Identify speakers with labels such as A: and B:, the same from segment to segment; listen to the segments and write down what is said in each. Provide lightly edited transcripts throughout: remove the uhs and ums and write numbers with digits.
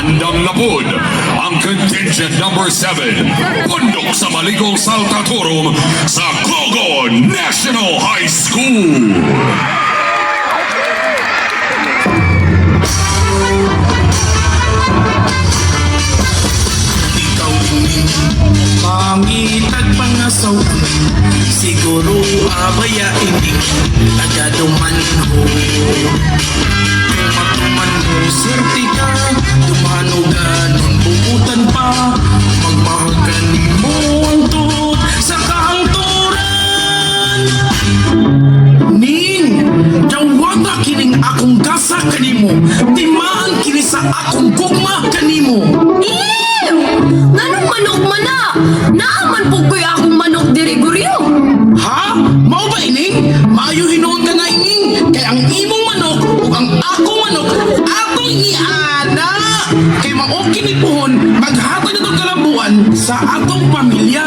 A: Handang napod ang contingent number 7, Bundok sa Maligong Saltatorum sa Gogo National High School.
B: Ikaw tuwing mangitag pangasaw, siguro abaya hindi agaduman ho. Kung matuman mo swerte ka, tumanugan bubutan pa, magmahagan mo ang tuhod sa kahangturan. Ning, dawag na kining akong gasa kanimo, timaan kini sa akong gugma kanimo.
C: Nanong manok man na? Naaman po ko'y akong manok diri guryo.
B: Ha? Mao ba ining? Maayo hinuon ka nga ining. Kay ang imong manok ug ang akong manok atong iana. Kay mao kini puhon maghatag natong kalabuan sa atong pamilya.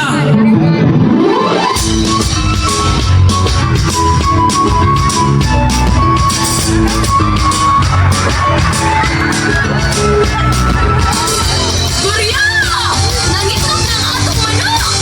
C: Guryo! Nangitlog ng atong manok!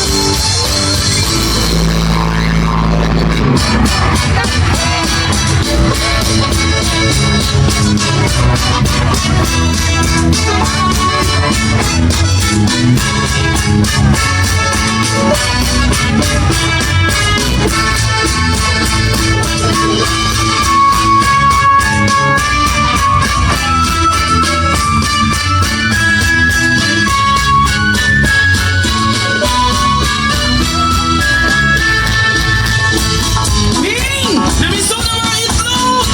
B: Ning! Namiso na mga itlog!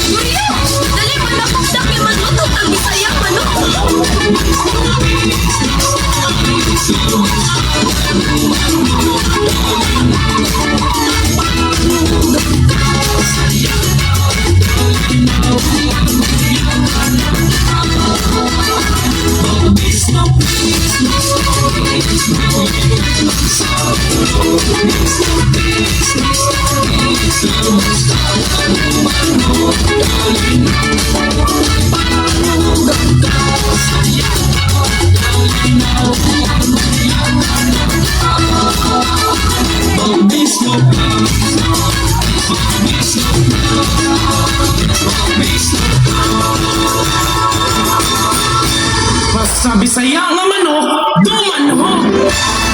C: Kuya, dali mo na pagdak yung manok o ang bisayang manok.
B: Basta Bisaya nga manok, dumanhog.